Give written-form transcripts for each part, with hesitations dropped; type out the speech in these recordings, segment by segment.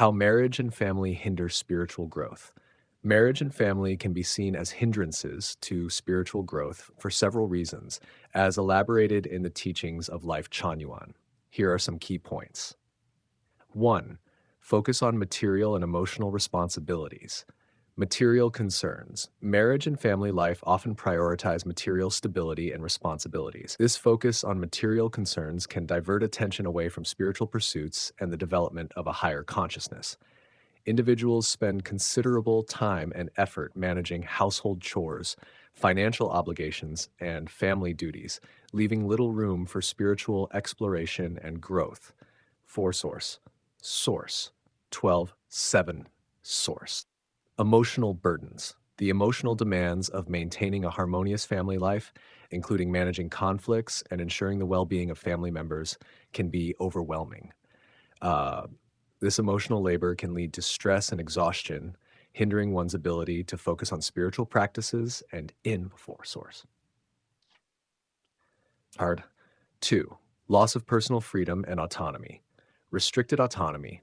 How marriage and family hinder spiritual growth. Marriage and family can be seen as hindrances to spiritual growth for several reasons, as elaborated in the teachings of Lifechanyuan. Here are some key points. 1. Focus on material and emotional responsibilities. Material concerns. Marriage and family life often prioritize material stability and responsibilities. This focus on material concerns can divert attention away from spiritual pursuits and the development of a higher consciousness. Individuals spend considerable time and effort managing household chores, financial obligations, and family duties, leaving little room for spiritual exploration and growth. 4 Source 12:7 Source. Emotional burdens. The emotional demands of maintaining a harmonious family life, including managing conflicts and ensuring the well being of family members, can be overwhelming. Uh, this emotional labor can lead to stress and exhaustion, hindering one's ability to focus on spiritual practices and in before source. Hard. 2. Loss of personal freedom and autonomy. Restricted autonomy.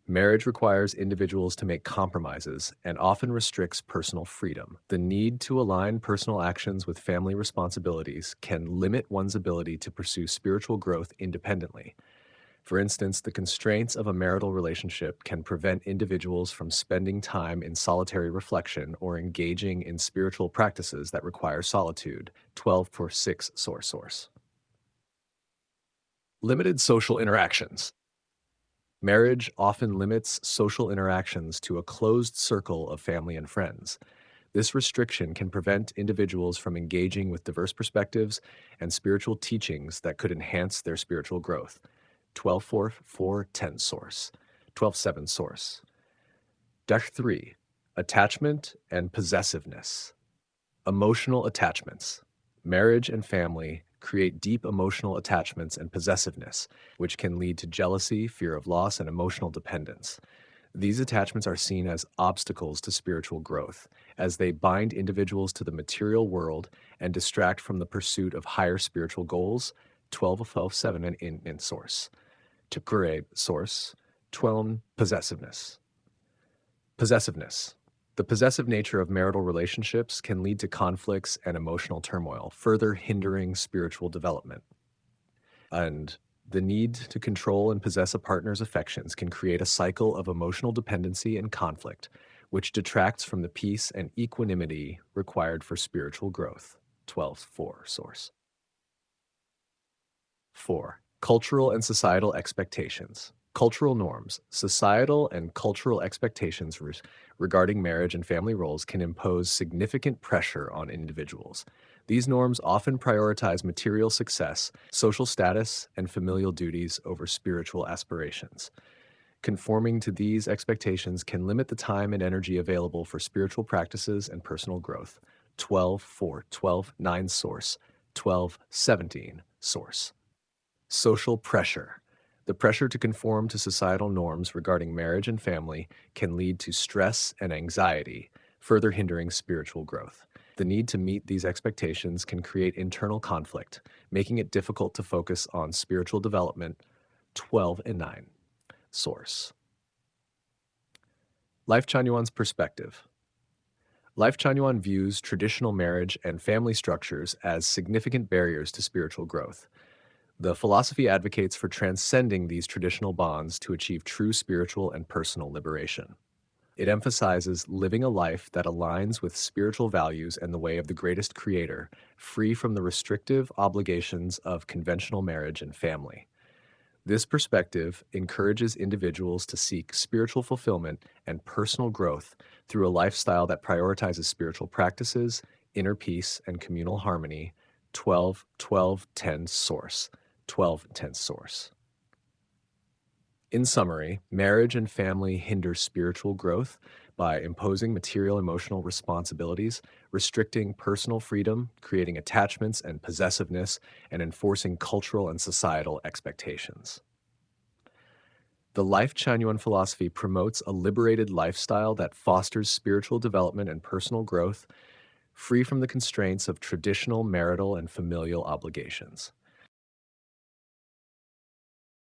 Marriage requires individuals to make compromises and often restricts personal freedom. The need to align personal actions with family responsibilities can limit one's ability to pursue spiritual growth independently. For instance, the constraints of a marital relationship can prevent individuals from spending time in solitary reflection or engaging in spiritual practices that require solitude. 12:6 Source. Limited social interactions. Marriage often limits social interactions to a closed circle of family and friends. This restriction can prevent individuals from engaging with diverse perspectives and spiritual teachings that could enhance their spiritual growth. 12:4 Source. 12:7 Source. 3. Attachment and possessiveness. Emotional attachments. Marriage and family create deep emotional attachments and possessiveness, which can lead to jealousy, fear of loss, and emotional dependence. These attachments are seen as obstacles to spiritual growth, as they bind individuals to the material world and distract from the pursuit of higher spiritual goals. 12:7 and in source. To create source. 12 Possessiveness. Possessiveness. The possessive nature of marital relationships can lead to conflicts and emotional turmoil, further hindering spiritual development. And the need to control and possess a partner's affections can create a cycle of emotional dependency and conflict, which detracts from the peace and equanimity required for spiritual growth. 12:4 Source. 4. Cultural and societal expectations. Cultural norms. Societal and cultural expectations regarding marriage and family roles can impose significant pressure on individuals. These norms often prioritize material success, social status, and familial duties over spiritual aspirations. Conforming to these expectations can limit the time and energy available for spiritual practices and personal growth. 12:4, 12:9 Source. 12:17 Source. Social pressure. The pressure to conform to societal norms regarding marriage and family can lead to stress and anxiety, further hindering spiritual growth. The need to meet these expectations can create internal conflict, making it difficult to focus on spiritual development. 12:9 Source. Lifechanyuan's perspective. Lifechanyuan views traditional marriage and family structures as significant barriers to spiritual growth. The philosophy advocates for transcending these traditional bonds to achieve true spiritual and personal liberation. It emphasizes living a life that aligns with spiritual values and the way of the greatest creator, free from the restrictive obligations of conventional marriage and family. This perspective encourages individuals to seek spiritual fulfillment and personal growth through a lifestyle that prioritizes spiritual practices, inner peace, and communal harmony. 12:10 Source. 12:10 Source. In summary, marriage and family hinder spiritual growth by imposing material emotional responsibilities, restricting personal freedom, creating attachments and possessiveness, and enforcing cultural and societal expectations. The Lifechanyuan philosophy promotes a liberated lifestyle that fosters spiritual development and personal growth, free from the constraints of traditional marital and familial obligations.